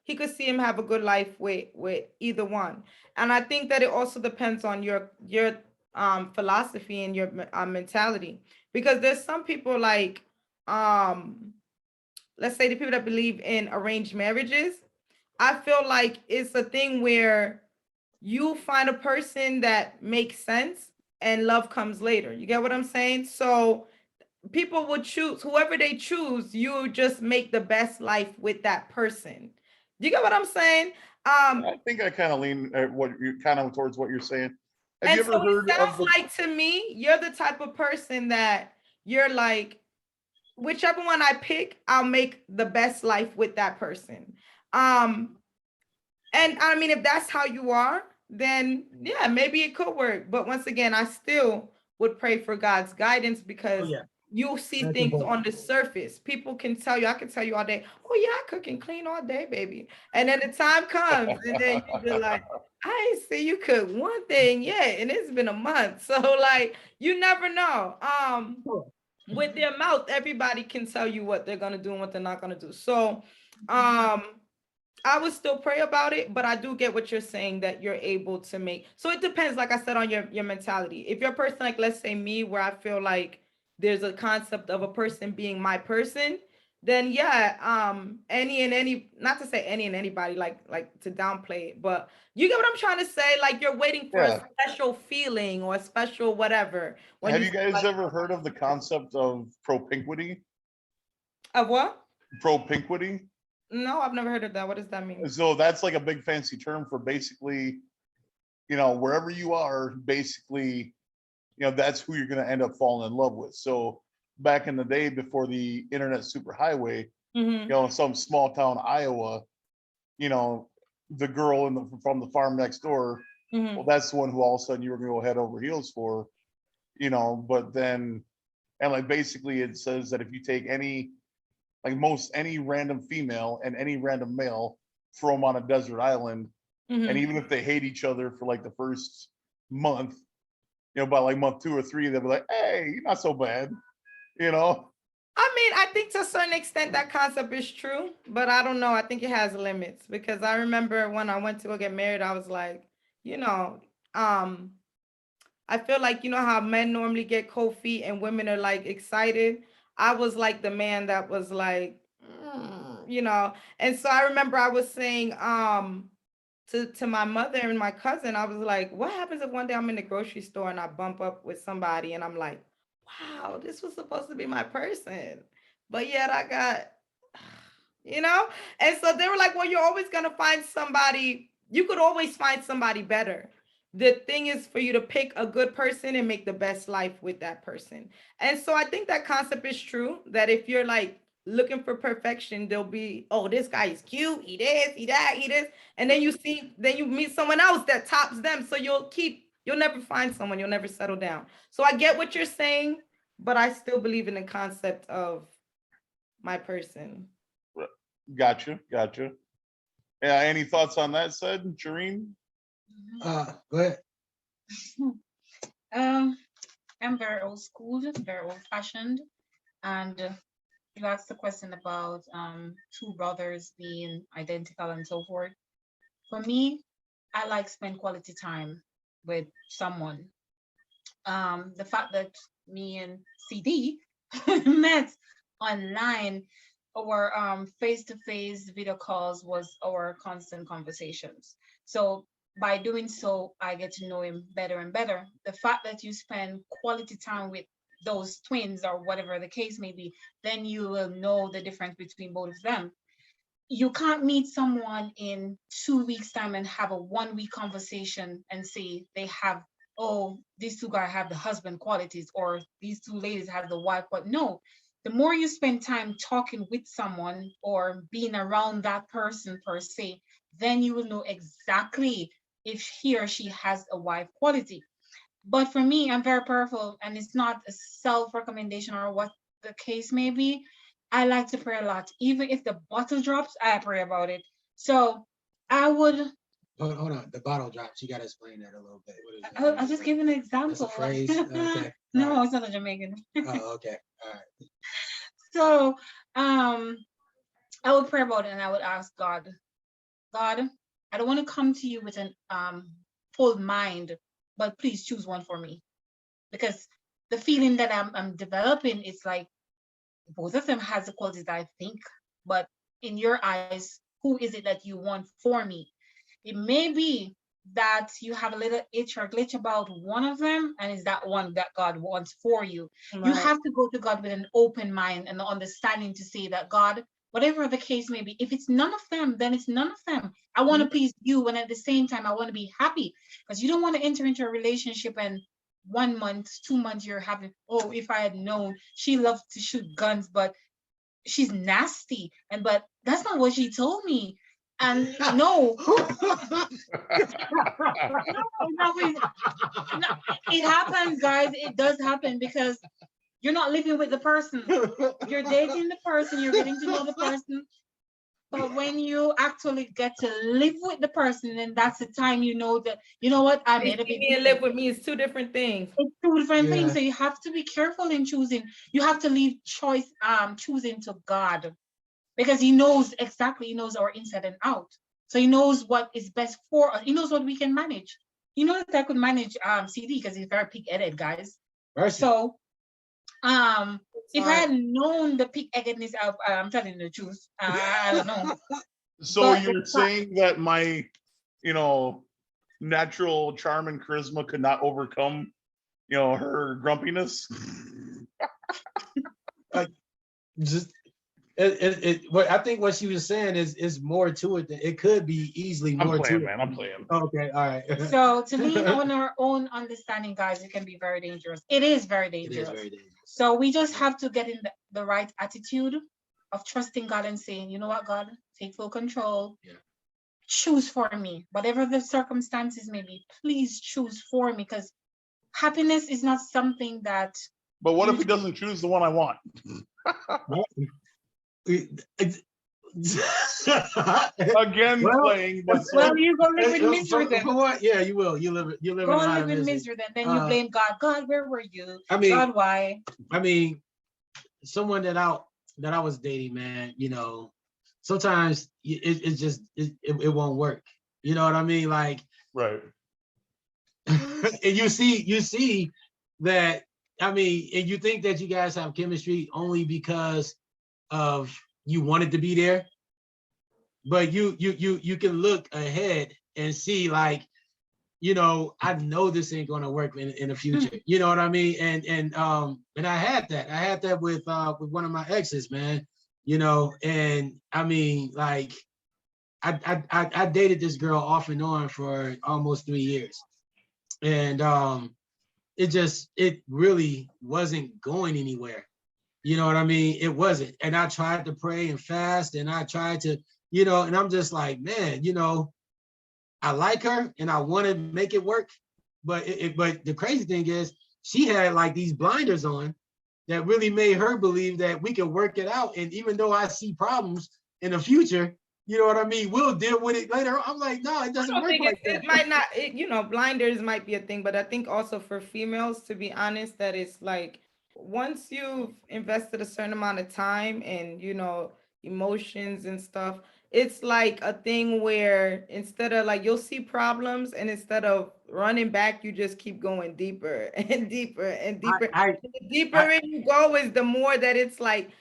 he could see him have a good life with either one. And I think that it also depends on your philosophy and your mentality. Because there's some people like let's say the people that believe in arranged marriages, I feel like it's a thing where you find a person that makes sense and love comes later. You get what I'm saying? So people would choose whoever they choose, you just make the best life with that person. You get what I'm saying? I think I kind of lean at what you kind of towards what you're saying. Have you And ever so heard it of sounds the? like to me, you're the type of person that you're like, whichever one I pick, I'll make the best life with that person. Um, and I mean, if that's how you are, then yeah, maybe it could work. But once again, I still would pray for God's guidance Oh because yeah, you'll see that's things important. on the surface. People can tell you, I can tell you all day, oh yeah, I cook and clean all day, baby. And then the time comes, and then you be like, I ain't see you cook one thing yet, and it's been a month. So like you never know. With their mouth, everybody can tell you what they're gonna do and what they're not gonna do. So I would still pray about it, but I do get what you're saying that you're able to make. So it depends, like I said, on your mentality. If you're a person like, let's say me, where I feel like there's a concept of a person being my person, then yeah, any and any, not to say any and anybody, like to downplay it, but you get what I'm trying to say. Like you're waiting for a Yeah. special feeling or a special whatever when Have you you guys ever heard of the concept of propinquity? of what? Propinquity. No, I've never heard of that. What does that mean? So that's like a big fancy term for basically, you know, wherever you are, basically, you know, that's who you're going to end up falling in love with. So back in the day before the internet superhighway, you know, in some small town Iowa, you know, the girl from the farm next door, well, that's the one who all of a sudden you were going to go head over heels for, you know. But then, and like basically it says that if you take any like most any random female and any random male, throw them on a desert island. And even if they hate each other for like the first month, by like month 2 or 3, they'll be like, hey, you're not so bad, I mean, I think to a certain extent that concept is true, but I don't know. I think it has limits, because I remember when I went to go get married, I was like, I feel like, how men normally get cold feet and women are like excited. I was like the man that was like, and so I remember I was saying, to my mother and my cousin, I was like, what happens if one day I'm in the grocery store and I bump up with somebody and I'm like, wow, this was supposed to be my person, but yet I got, and so they were like, well, you're always going to find somebody. You could always find somebody better. The thing is for you to pick a good person and make the best life with that person. And so I think that concept is true, that if you're like looking for perfection, there'll be, oh, this guy is cute, he this, he that, he this. And then you meet someone else that tops them. So you'll never find someone, you'll never settle down. So I get what you're saying, but I still believe in the concept of my person. Gotcha. Yeah, any thoughts on that, said Shireen? Go ahead. I'm very old school, very old fashioned, and you asked the question about two brothers being identical and so forth. For me, I like spend quality time with someone. The fact that me and CD met online, our face-to-face video calls was our constant conversations. So by doing so, I get to know him better and better. The fact that you spend quality time with those twins or whatever the case may be, then you will know the difference between both of them. You can't meet someone in 2 weeks' time and have a 1 week conversation and say they have, oh, these two guys have the husband qualities, or these two ladies have the wife. But no, the more you spend time talking with someone or being around that person per se, then you will know exactly if he or she has a wife quality. But for me, I'm very prayerful, and it's not a self-recommendation or what the case may be. I like to pray a lot. Even if the bottle drops, I pray about it. So I would. Hold on. The bottle drops. You got to explain that a little bit. I'll just give an example. That's a phrase. Okay. No, right. It's not a Jamaican. Oh, okay. All right. So I would pray about it, and I would ask God, I don't want to come to you with an full mind, but please choose one for me. Because the feeling that I'm developing, it's like both of them has the qualities that I think, but in your eyes, who is it that you want for me? It may be that you have a little itch or glitch about one of them, and is that one that God wants for you. Right. You have to go to God with an open mind and understanding to say that, God, whatever the case may be, if it's none of them, then it's none of them. I want to please you, and at the same time, I want to be happy, because you don't want to enter into a relationship and 1 month, 2 months, you're having, oh, if I had known she loves to shoot guns, but she's nasty, but that's not what she told me. And no, it happens, guys. It does happen, because you're not living with the person. You're dating the person, you're getting to know the person. But when you actually get to live with the person, then that's the time you know that, you know what, I made a big mistake. Live with me is two different things. It's two different things. So you have to be careful in choosing. You have to leave choosing to God, because he knows exactly, he knows our inside and out. So he knows what is best for us. He knows what we can manage. You know that I could manage CD, because he's very pig-headed, guys. Right. So if I had known the pig-headedness of, I'm telling you the truth, I don't know. So but you're saying that my, natural charm and charisma could not overcome, her grumpiness? What I think what she was saying is more to it. It could be easily more to it. I'm playing. Okay, all right. So to me, on our own understanding, guys, it can be very dangerous. It is very dangerous. It is very dangerous. So we just have to get in the right attitude of trusting God and saying, you know what, God, take full control. Yeah. Choose for me. Whatever the circumstances may be, please choose for me, because happiness is not something that. But what if he doesn't choose the one I want? Again, Well, playing the Well, same. you go live in misery then. for what? Yeah, you will. You live in Go a lot live of in misery. misery then. Then you blame God. God, where were you? I mean, God, why? I mean, someone that I was dating, man, sometimes it just it won't work. You know what I mean? Like, Right. and you see that, I mean, and you think that you guys have chemistry only because of you wanted to be there, but you can look ahead and see, like, I know this ain't gonna work in the future. You know what I mean? And I had that with one of my exes, man. And I mean, like, I dated this girl off and on for almost 3 years, and it really wasn't going anywhere. You know what I mean? It wasn't. And I tried to pray and fast, and I tried to, and I'm just like, man, I like her and I want to make it work. But but the crazy thing is, she had like these blinders on that really made her believe that we could work it out. And even though I see problems in the future, you know what I mean, we'll deal with it later. I'm like, no, it doesn't work like that. It might not, blinders might be a thing, but I think also for females, to be honest, that it's like, once you've invested a certain amount of time and, emotions and stuff, it's like a thing where instead of, like, you'll see problems, and instead of running back, you just keep going deeper and deeper and deeper. The deeper in you go is the more that it's like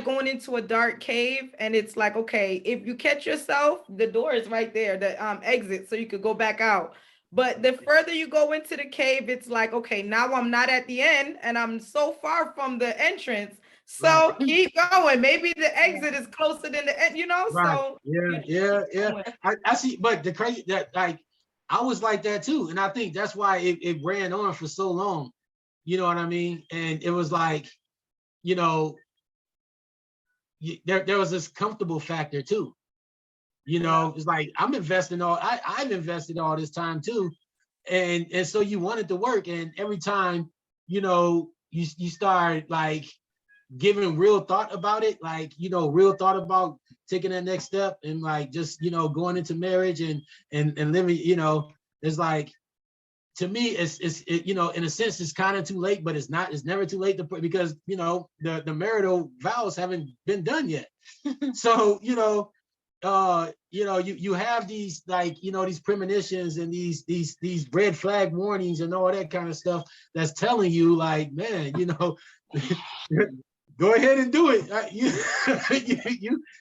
going into a dark cave, and it's like, okay, if you catch yourself, the door is right there, the exit, so you could go back out. But the further you go into the cave, it's like, okay, now I'm not at the end, and I'm so far from the entrance. So keep going. Maybe the exit is closer than the end, Right. so Yeah. I see, but the crazy that, like, I was like that too. And I think that's why it ran on for so long. You know what I mean? And it was like, there was this comfortable factor too. It's like, I've invested all this time too. And so you want it to work. And every time, you start like giving real thought about it, like, real thought about taking that next step, and like just, going into marriage and living, it's like, to me, it's in a sense, it's kind of too late, but it's not. It's never too late to put, because the marital vows haven't been done yet. So you have these, like, these premonitions and these red flag warnings and all that kind of stuff that's telling you, like, man, go ahead and do it.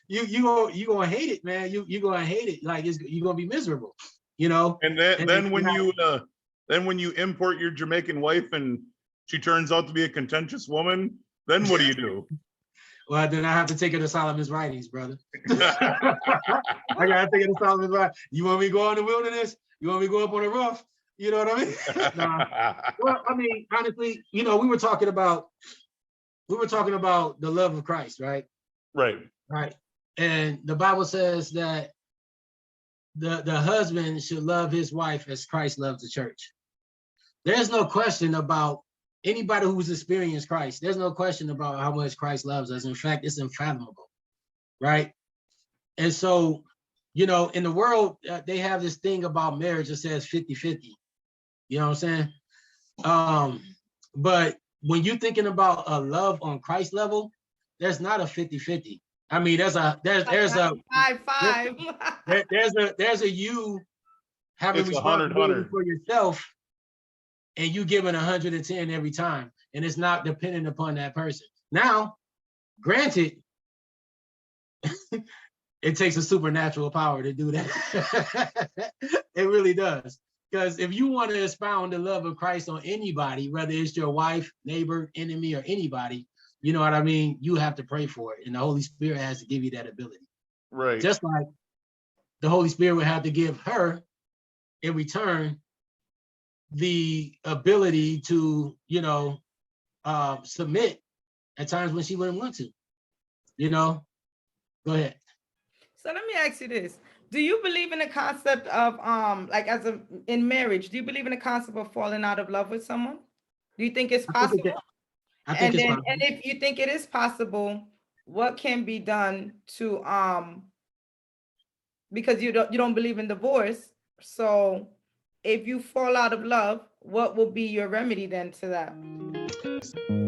You gonna hate it, man. You gonna hate it. Like, you're gonna be miserable. And then when you import your Jamaican wife and she turns out to be a contentious woman, then what do you do? Well, then I have to take her to Solomon's writings, brother. I gotta take her to Solomon's writings. You want me to go in the wilderness? You want me to go up on the roof? You know what I mean? Nah. Well, I mean, honestly, we were talking about the love of Christ, right? Right. And the Bible says that the husband should love his wife as Christ loves the church. There's no question about anybody who's experienced Christ. There's no question about how much Christ loves us. In fact, it's unfathomable, right? And so, in the world, they have this thing about marriage that says 50-50. You know what I'm saying? But when you're thinking about a love on Christ level, there's not a 50-50. I mean, there's a 5-5. there's a you having responsibility for yourself, and you giving 110 every time, and it's not dependent upon that person. Now, granted, it takes a supernatural power to do that. It really does. Because if you want to expound the love of Christ on anybody, whether it's your wife, neighbor, enemy, or anybody, you know what I mean? You have to pray for it. And the Holy Spirit has to give you that ability. Right. Just like the Holy Spirit would have to give her, in return, the ability to, submit at times when she wouldn't want to. Go ahead. So let me ask you this. Do you believe in the concept of like in marriage, do you believe in the concept of falling out of love with someone? Do you think it's possible? I think it's possible. And if you think it is possible, what can be done to because you don't believe in divorce. So if you fall out of love, what will be your remedy then to that?